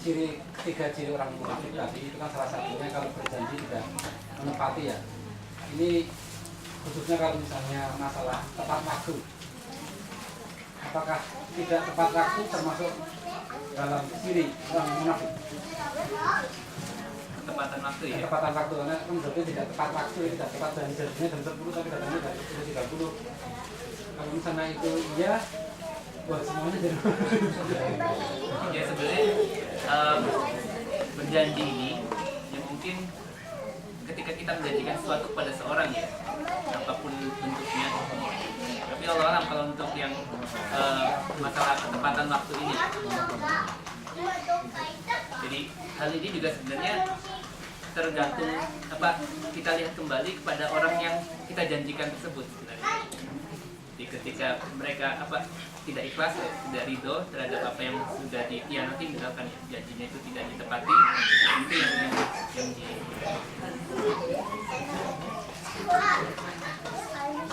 Tiga ciri orang munafik tadi itu kan salah satunya kalau berjanji tidak menepati ya. Ini khususnya kalau misalnya masalah tepat waktu. Apakah tidak tepat waktu termasuk dalam ciri orang munafik? Ketepatan waktu ya. Ketepatan waktu karena kan berarti tidak tepat waktu, tidak tepat janjinya jam 10 tapi datangnya dari 10.30. Kalau misalnya itu iya, wah semuanya jadi. Ya sebenarnya berjanji ini yang mungkin ketika kita menjanjikan sesuatu kepada seorang ya, apapun bentuknya. Tapi Allah kalau untuk yang masalah ketepatan waktu ini, jadi hal ini juga sebenarnya tergantung apa kita lihat kembali kepada orang yang kita janjikan tersebut sebenarnya. Jadi ketika mereka tidak ikhlas, tidak ridho terhadap apa yang sudah dikhianati, misalkan janjinya itu tidak ditepati, itu yang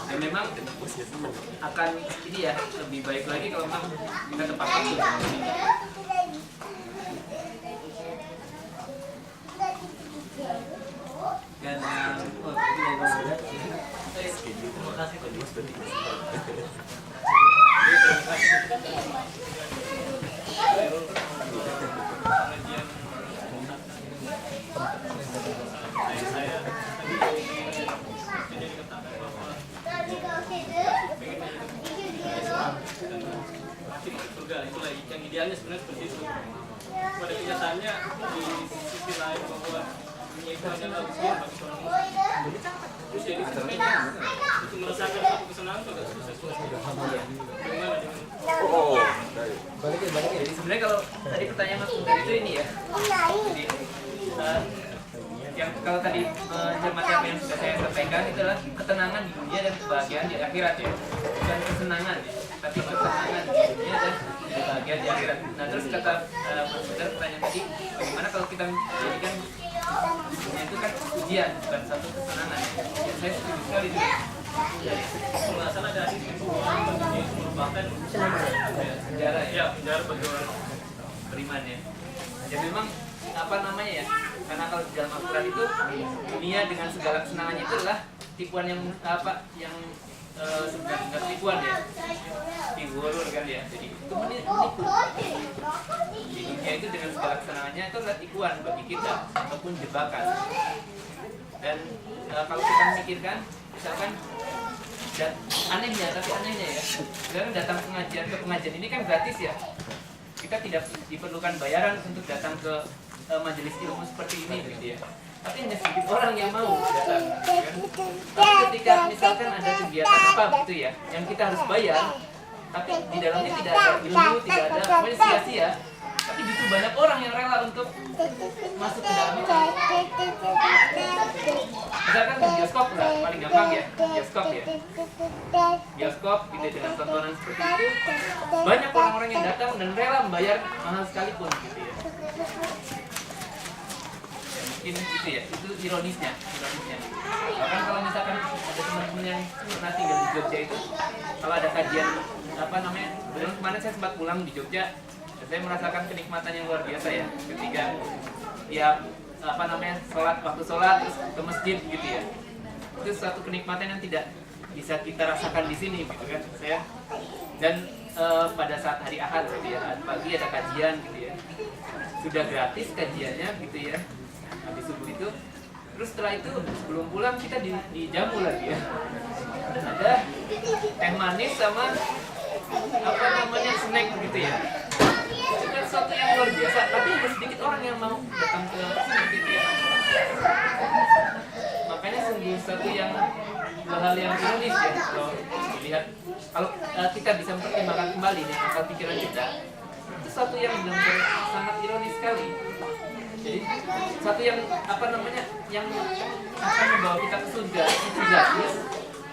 dan memang akan ini ya lebih baik lagi kalau memang kita tepat waktu. Dan surga itulah yang idealnya sebenarnya seperti itu. Pada kenyataannya di sisi lain bahwa dunia itu hanyalah ujian bagi seorang muslim. Terus jadi sebenarnya itu merasakan satu kesenangan itu agak susah. Bagaimana dengan? Balik. Jadi sebenarnya kalau tadi pertanyaan Mas Budi itu ini ya. Jadi yang kalau tadi mencermati apa yang sudah saya sampaikan itu adalah ketenangan di dunia dan kebahagiaan di akhirat ya. Bukan kesenangan ya, tapi ketenangan di dunia dan kebahagiaan di akhirat. Nah terus kata Mas Budi pertanyaan tadi, bagaimana kalau kita menjadikan dunia itu kan ujian, bukan satu kesenangan. Ya, saya setuju sekali dengan Pembahasan ada hadis itu bahwa dunia itu merupakan sejarah ya, penjara bagi orang beriman ya. Ya memang apa namanya ya, karena kalau di dalam Al-Quran itu dunia dengan segala kesenangannya itu adalah tipuan yang sebenarnya tipuan ya, tiwurur kan ya, jadi itu menipu. Di dunia itu dengan segala kesenangannya itu adalah tipuan bagi kita ataupun jebakan. Dan kalau kita memikirkan misalkan anehnya ya, sekarang datang ke pengajian ini kan gratis ya, kita tidak diperlukan bayaran untuk datang ke majelis ilmu seperti ini gitu ya. Tapi hanya sedikit orang yang mau datang gitu kan. Tapi ketika misalkan ada kegiatan apa gitu ya yang kita harus bayar, tapi di dalamnya tidak ada ilmu, tidak ada sia-sia, tapi justru banyak orang yang rela untuk masuk ke dalam itu. Misalkan di bioskop lah, paling gampang ya, bioskop gitu dengan tontonan seperti itu, banyak orang-orang yang datang dan rela membayar mahal sekalipun gitu ya. Mungkin gitu ya, itu ironisnya. Bahkan kalau misalkan ada teman-teman yang pernah tinggal di Jogja itu, kalau ada kajian kemarin saya sempat pulang di Jogja, dan saya merasakan kenikmatan yang luar biasa ya, ketika ya waktu sholat terus ke masjid gitu ya. Itu suatu kenikmatan yang tidak bisa kita rasakan di sini gitu kan. Dan pada saat hari Ahad gitu ya, pagi ada kajian gitu ya, sudah gratis kajiannya gitu ya, habis subuh itu. Terus setelah itu sebelum pulang kita dijamu lagi ya, ada teh manis sama snack gitu ya. Itu kan sesuatu yang luar biasa, tapi ada sedikit orang yang mau datang ke sini gitu ya. Makanya sungguh satu yang hal yang ironis ya kalau dilihat. Kalau kita bisa mempertimbangkan kembali nih akal pikiran kita, itu satu yang benar-benar sangat ironis sekali. Jadi satu yang yang akan membawa kita ke surga itu gratis,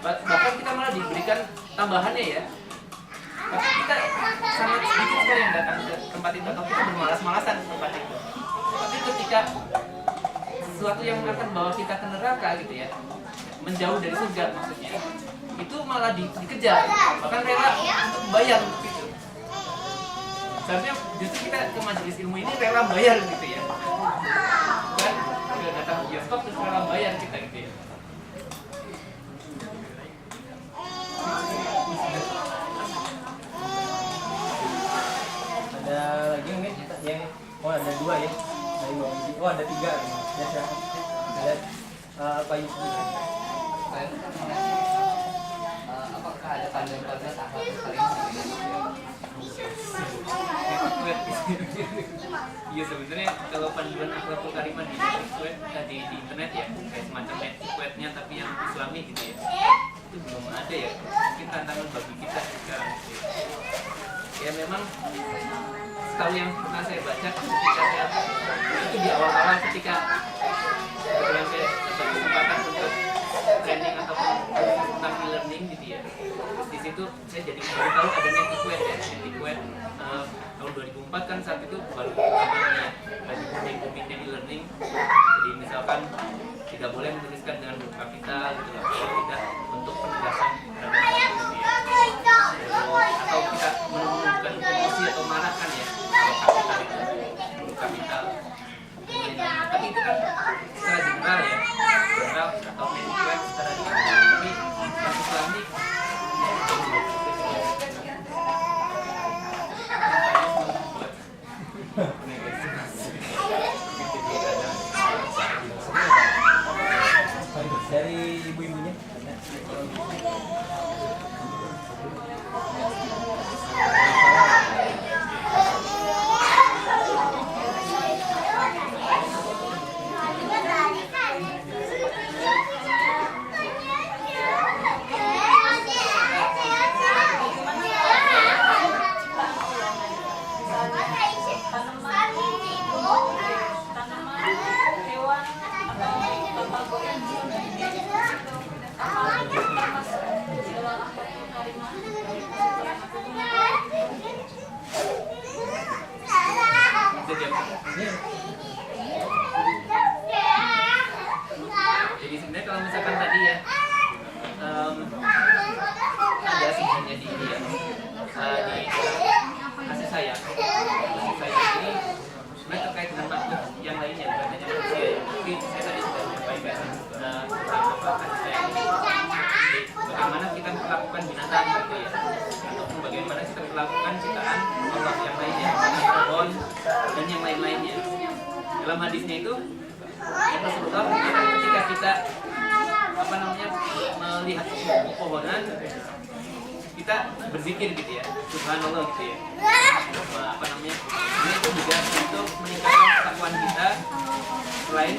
bahkan kita malah diberikan tambahannya ya. Tapi kita sangat sedikit sekali yang datang ke tempat itu, atau kita bermalas-malasan ke tempat itu. Tapi ketika sesuatu yang akan bawa kita ke neraka gitu ya, menjauh dari surga maksudnya, itu malah dikejar, bahkan rela untuk membayar gitu. seharusnya justru kita ke majelis ilmu ini rela bayar gitu ya, kan udah datang ke bioskop terus rela bayar kita gitu ya. Ada lagi mungkin yang ada 2 ya dari Bang Yudi. Oh ada 3 ya silakan. Ada Pak Yudi. Apakah ada tanda-tanda sahabat saling Iya sebenarnya kalau panduan akhlakul karimah di internet ya kayak semacam etiquette-nya tapi yang Islami gitu ya, itu belum ada ya, mungkin tantangan bagi kita sekarang ya. Memang setahu yang pernah saya baca ketika itu di awal-awal ketika kebetulan saya dapat kesempatan untuk training ataupun tentang e-learning gitu ya, di situ saya jadi baru tahu adanya etiquette ya. Etiquette tahun 2004 kan saat itu baru adanya lagi booming-boomingnya e-learning. Jadi misalkan tidak boleh menuliskan dengan huruf kapital gitu lah, kalau tidak untuk penegasan terhadap gitu ya. Atau kita menunjukkan emosi atau marah kan ya, kalau kapital itu huruf kapital. Tapi itu kan secara general ya, general atau etiquette secara general. Tapi yang Islamic dari ibu-ibunya. Jadi sebenarnya kalau misalkan tadi ya ada sebenarnya di dia di kasih sayang ini sebenarnya terkait dengan makhluk yang lainnya bukan hanya manusia ya. Tapi saya tadi sudah menyampaikan apa kasih sayang ini. Jadi, bagaimana kita melakukan binatang gitu ya, ataupun bagaimana kita melakukan ciptaan Allah yang lainnya, pohon dan yang lain-lainnya. Dalam hadisnya itu Rasulullah ketika kita melihat pepohonan kita berzikir gitu ya, subhanallah gitu ya. Ini itu juga untuk meningkatkan ketakwaan kita, selain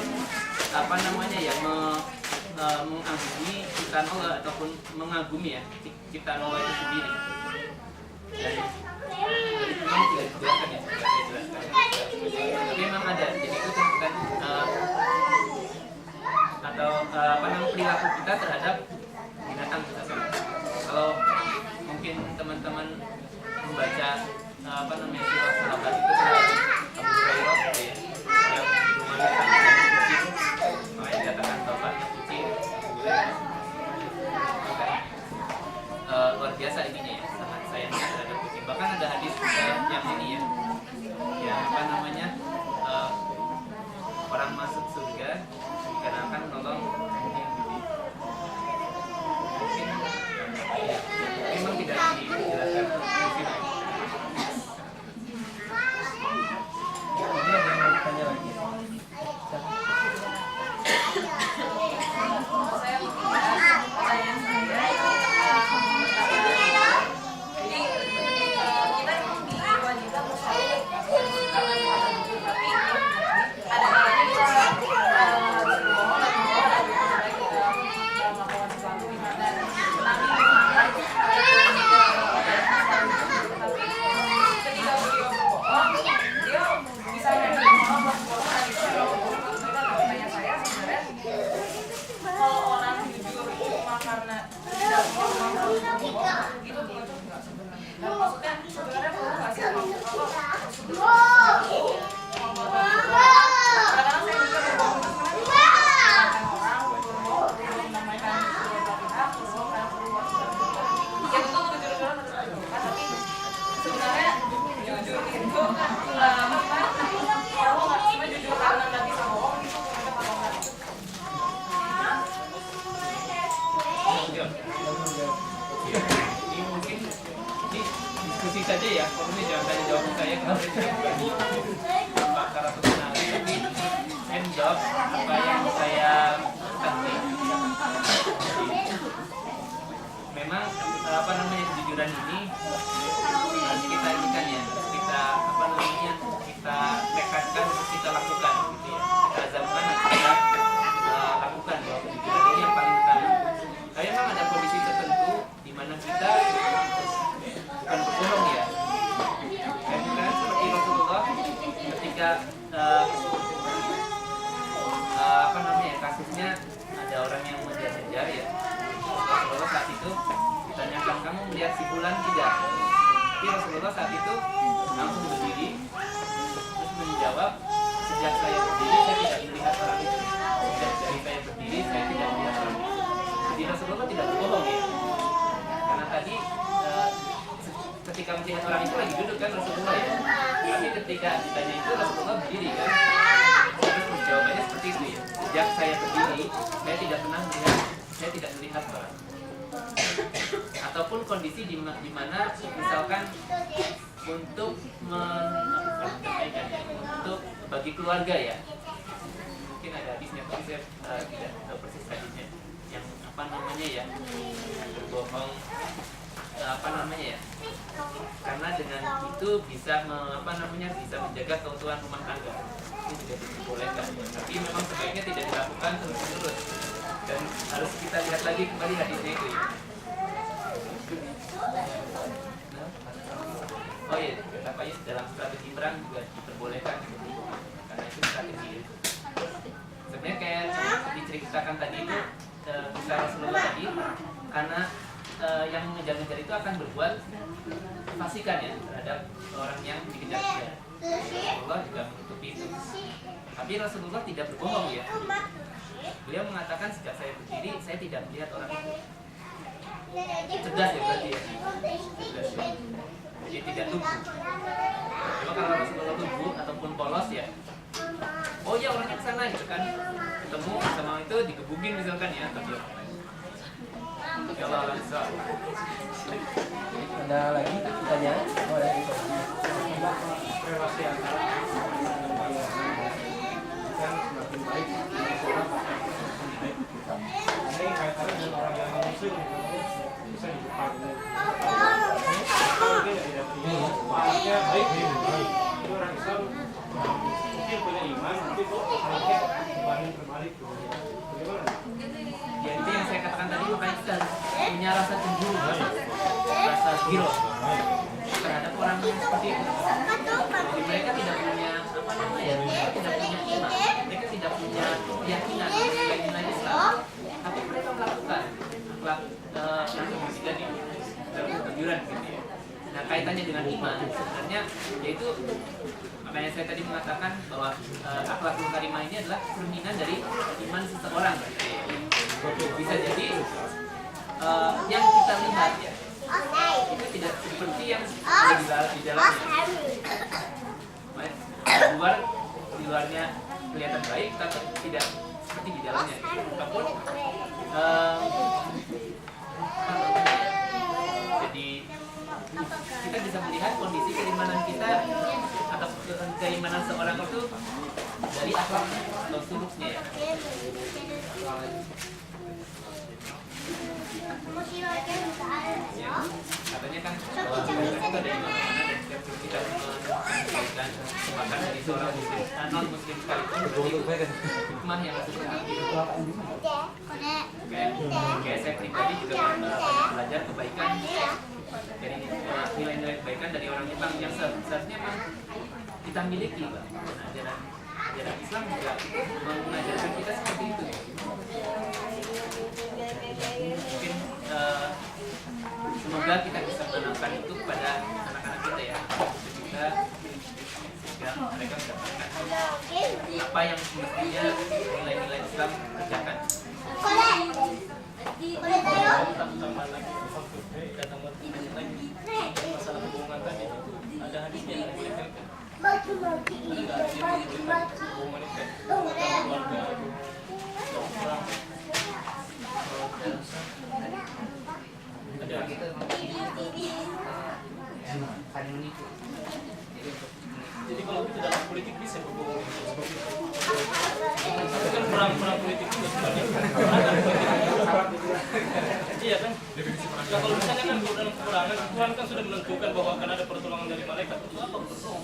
mengagumi ciptaan Allah ataupun mengagumi ya ciptaan Allah itu sendiri. Dan memang tidak dijelaskan ya, tapi memang ada. Jadi itu kan atau perilaku kita terhadap binatang kita sendiri. Kalau mungkin teman-teman membaca surah sahabat itu Abu Hurairah gitu ya, yang di rumahnya kan ada kucing, makanya dikatakan bapaknya kucing. Luar biasa ininya ya, sangat sayangnya terhadap kucing. Bahkan ada hadis yang ini ya, yang orang masuk surga dikarenakan nolong kucing. pakar atau penari, tapi endorse apa yang saya tadi. Memang apa namanya kejujuran ini harus kita inikan ya, kita apa namanya kita tekadkan, kita lakukan gitu ya, kita azamkan, kita lakukan bahwa kejujuran ini yang paling utama. Karena memang ada kondisi tertentu di mana kita bukan berbohong ya. Karena seperti Rasulullah ketika apa namanya kasusnya ada orang yang mengejar ya. Rasulullah saat itu ditanyakan, kamu melihat si bulan tidak? Tapi Rasulullah saat itu langsung berdiri terus menjawab, sejak saya berdiri saya tidak melihat orang itu. Sejak dari saya berdiri saya tidak melihat orang itu. Jadi Rasulullah tidak berbohong ya. Karena tadi ketika melihat orang itu lagi duduk kan Rasulullah ya. Tapi ketika ditanya itu Rasulullah berdiri kan. Terus jawabannya seperti itu ya. Sejak saya berdiri saya tidak pernah melihat, saya tidak melihat orang. Ataupun kondisi di mana misalkan untuk untuk bagi keluarga ya, mungkin ada hadisnya tapi saya tidak tahu persis hadisnya yang apa namanya ya, berbohong apa namanya ya, karena dengan itu bisa apa namanya bisa menjaga keutuhan rumah tangga, itu juga dibolehkan, tapi memang sebaiknya tidak dilakukan terus-menerus dan harus kita lihat lagi kembali hadisnya itu ya. Oh iya, apa ya, dalam strategi perang juga diperbolehkan karena itu strategi. Sebenarnya kayak diceritakan tadi itu kisah Rasulullah tadi, karena yang mengejar-ngejar itu akan berbuat fasikan ya terhadap orang yang dikejar-kejar. Rasulullah juga menutupi itu. Tapi Rasulullah tidak berbohong ya. Beliau mengatakan sejak saya berdiri saya tidak melihat orang itu. Cerdas ya berarti ya. Cerdas ya. Jadi tidak lugu. Cuma kalau Rasulullah lugu ataupun polos ya, oh ya orangnya kesana gitu kan, ketemu sama itu digebukin misalkan ya, tapi kalau orang bisa. Ada lagi pertanyaan? Oh, ada itu. Relasi antara kan semakin baik, ini kaitannya dengan orang yang muslim bisa di Jepang. Mungkin tidak punya baiknya baik itu orang Islam mungkin punya iman, tapi kok akhirnya terbalik. Bagaimana? Ya itu yang saya katakan tadi, makanya kita punya rasa cemburu, rasa giro terhadap orang yang seperti itu. Jadi mereka tidak punya apa namanya, mereka tidak punya iman, mereka tidak punya keyakinan nilai Islam, tapi mereka melakukan akhlak yang tadi dalam kejujuran gitu ya. Nah kaitannya dengan iman sebenarnya yaitu makanya saya tadi mengatakan bahwa akhlakul karimah ini adalah cerminan dari iman seseorang. Bisa jadi yang kita lihat ya itu tidak seperti yang di dalamnya. Di luarnya kelihatan baik tapi tidak seperti di dalamnya. Ataupun jadi kita bisa melihat kondisi keimanan kita atau keimanan seorang itu dari akhlaknya atau suluknya ya. Ya, katanya kan bahwa kita ada di mana-mana dan setiap kita menyampaikan bahkan dari seorang muslim non muslim sekalipun berarti hikmah yang harus kita ambil. Kayak saya pribadi juga belajar kebaikan dari nilai-nilai kebaikan dari orang Jepang yang seharusnya memang kita miliki, Pak. Ajaran Islam juga mengajarkan kita seperti itu. Mungkin semoga kita bisa menanamkan itu kepada anak-anak kita ya, kita sehingga mereka mendapatkan apa yang semestinya nilai-nilai Islam kerjakan. Tambah lagi dan tambah lagi masalah hubungan tadi ada hadisnya yang bolehkan. Ada nggak hadisnya yang bolehkan hubungan itu keluarga orang Ada kita saling menipu. Jadi politik bisa berbohong seperti itu. Itu kan perang politik juga sebenarnya. Iya kan? Nah, kalau misalnya kan dalam peperangan Tuhan kan sudah menentukan bahwa akan ada pertolongan dari malaikat. Itu apa berbohong?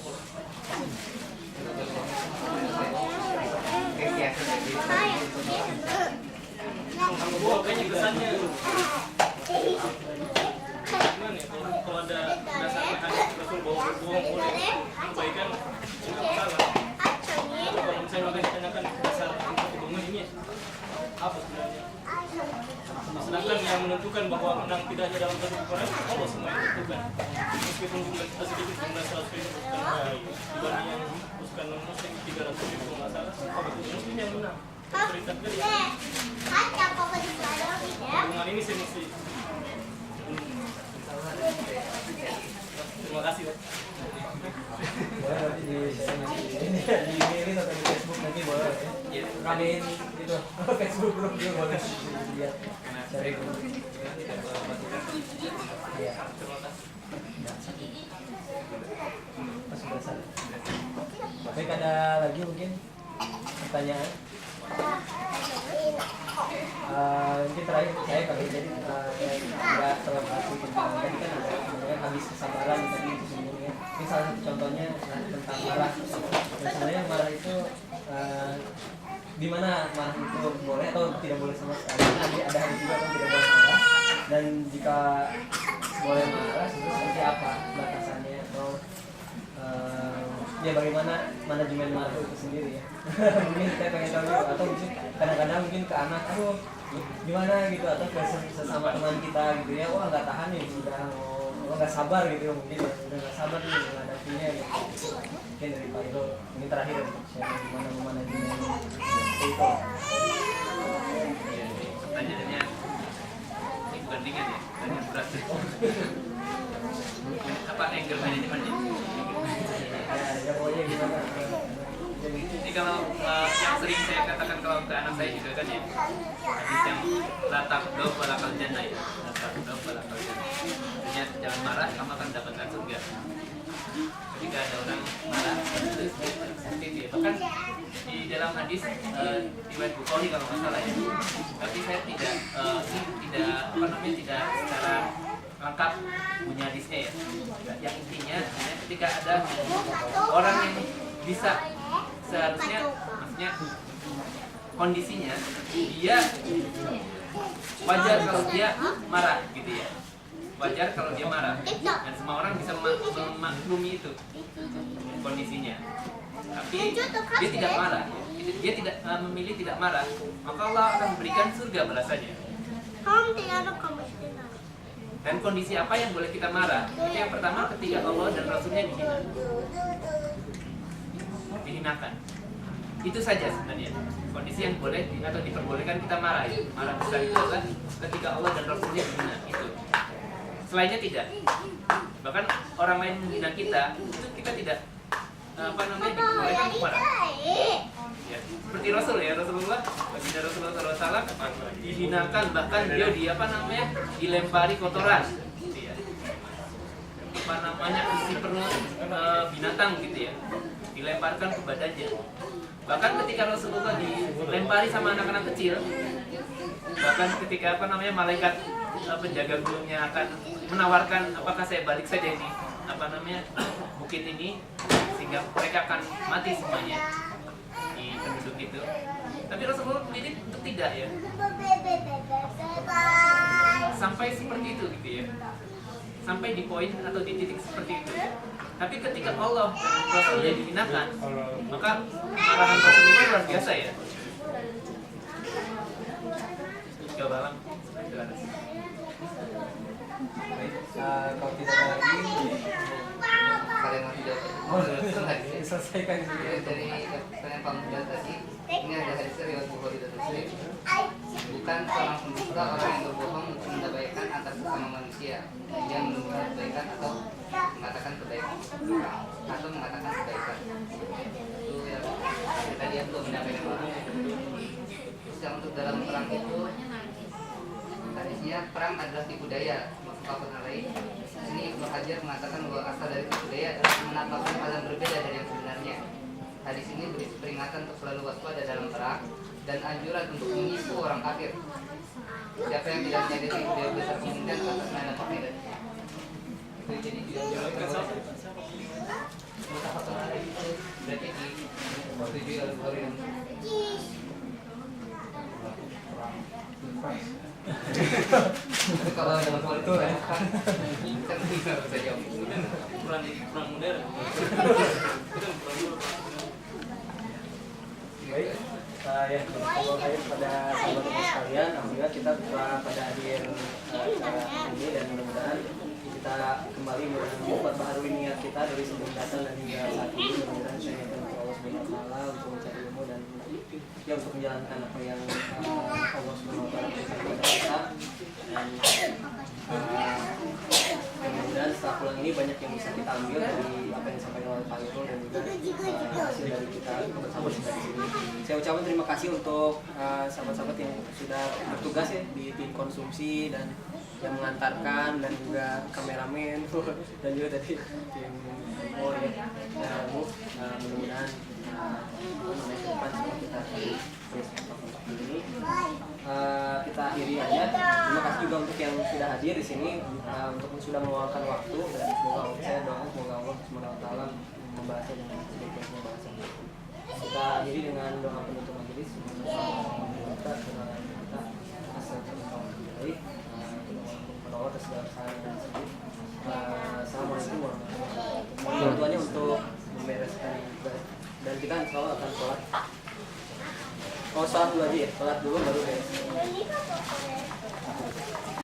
Bahwa kayaknya kesannya gimana ya, kalau ada dasarnya hadis Rasul bahwa berbohong boleh kebaikan tidak masalah. Kalau misalnya akan ditanyakan dasar untuk kebohongan ini apa sebenarnya? Sedangkan yang menentukan bahwa menang tidaknya dalam satu peperangan Allah semua yang menentukan. Meskipun jumlah kita sedikit, jumlah 100 ribu dibanding yang pasukan non-muslim 300 ribu masalah, Allah itu muslim yang menang. Perintah dari hubungan ini sih mesti. Terima kasih, Pak. Boleh nanti di share nanti di emailin atau di Facebook nanti boleh ya. Iya. Ramein gitu. Facebook grup juga boleh lihat. Karena Cari saya tidak mematikan. Iya. Terima kasih. Pas sudah sana. Baik, ada lagi mungkin pertanyaan? Mungkin terakhir saya kali jadi tidak terlepas tentang tadi kan ada sebenarnya habis kesabaran tadi itu sebenarnya ini salah satu contohnya tentang marah. Dan sebenarnya marah itu di mana marah itu boleh atau tidak boleh sama sekali. Ada hadis juga kan tidak boleh marah, dan jika boleh marah seperti apa batasannya atau ya bagaimana manajemen marah itu sendiri ya. Mungkin saya pengen tahu gitu. Atau mungkin kadang-kadang mungkin ke anak, aduh gimana gitu, atau ke sesama teman kita gitu ya, wah nggak tahan nih, udah mau nggak sabar gitu, mungkin udah nggak sabar nih menghadapinya gitu. Mungkin dari Pak Iro ini terakhir saya gimana memanajemen itu. Ya, pertanyaannya ini bukan ringan ya, pertanyaan berat. Apa anger manajemennya? Ya pokoknya gimana. Ini kalau yang sering saya katakan kalau ke anak saya juga kan ya, hadis yang latak do balakal jannah ya, latak do balakal jannah. Artinya jangan marah, kamu akan dapatkan surga. Ketika ada orang marah, itu seperti itu ya. Bahkan di dalam hadis riwayat Bukhari kalau nggak salah ya, tapi saya tidak tidak secara lengkap punya hadisnya ya. Yang intinya ketika ada orang yang bisa seharusnya, maksudnya kondisinya dia wajar kalau dia marah gitu ya, wajar kalau dia marah, dan semua orang bisa memaklumi itu kondisinya. Tapi dia tidak marah, dia tidak memilih tidak marah, maka Allah akan memberikan surga balasannya. Dan kondisi apa yang boleh kita marah? Yang pertama, ketika Allah dan Rasulnya dihinakan. Itu saja sebenarnya kondisi yang boleh atau diperbolehkan kita marah ya. Marah besar itu adalah ketika Allah dan Rasulnya dihina, itu. Selainnya tidak. Bahkan orang lain menghina kita, itu kita tidak diperbolehkan untuk marah. Ya, seperti Rasul ya, Rasulullah, baginda Rasulullah SAW dihinakan, bahkan dia dilempari kotoran, gitu ya. Isi perut binatang gitu ya, dilemparkan ke badannya. Bahkan ketika Rasulullah dilempari sama anak-anak kecil, bahkan ketika malaikat penjaga gunungnya akan menawarkan, apakah saya balik saja ini bukit ini sehingga mereka akan mati semuanya di penduduk itu. Tapi Rasulullah memilih untuk tidak ya, sampai seperti itu gitu ya, sampai di poin atau di titik seperti itu. Tapi ketika Allah dan Rasulnya dihinakan, maka marahan Rasulullah luar biasa ya. Coba bang, Kalau tidak ada lagi, kalimat tidak selesaikan di sini. dari pertanyaan Pak Muda tadi, ini ada hadis riwayat Bukhari dan Muslim. Bukan seorang pendusta orang yang berbohong untuk mendamaikan antar sesama manusia, dia menemukan kebaikan atau mengatakan kebaikan itu yang tadi itu mendamaikan orang. Terus yang untuk dalam perang itu hadisnya perang adalah tipu daya. Ini Ibnu Hajar mengatakan bahwa asal dari tipu daya adalah menetapkan hal yang berbeda dari yang sebenarnya. hadis ini berisi peringatan untuk selalu waspada dalam perang dan anjuran untuk menipu orang kafir. Siapa yang tidak menyadari beliau besar kemungkinan atas nama kafir. Itu jadi mutafakun alaih itu berarti disetujui oleh Bukhari dan Muslim. Tapi kalau dalam politik saya kan tidak bisa jawab. Kurang modern. Baik, ya kalau saya kepada sahabat-sahabat sekalian, alhamdulillah kita pada hadir acara ini dan mudah-mudahan kita kembali memperbaharui niat kita dari sebelum datang dan hingga saat ini. Mudah-mudahan saya akan untuk Allah Subhanahu Wa Taala untuk mencari ilmu dan ya untuk menjalankan apa yang Allah Subhanahu Wa Taala berikan kepada kita dan mudah-mudahan setelah pulang ini banyak yang bisa kita ambil dari apa yang disampaikan oleh Pak Irul dan juga hasil dari kita bersama di sini. Saya ucapkan terima kasih untuk sahabat-sahabat yang sudah bertugas ya di tim konsumsi dan yang mengantarkan dan juga kameramen dan juga tadi tim ya mudah-mudahan ke depan semua kita terus ini kita akhiri aja. Terima kasih juga untuk yang sudah hadir di sini untuk sudah meluangkan waktu dan semoga saya doa semoga Allah SWT membahasnya dengan sebaik-baiknya bahasa. Kita akhiri dengan doa penutup majelis. Kita Allah atas segala kesalahan dan sedih. Assalamualaikum warahmatullahi wabarakatuh. Mohon bantuannya untuk membereskan dan kita insya Allah akan sholat. Oh sholat dulu aja ya, sholat dulu baru beres.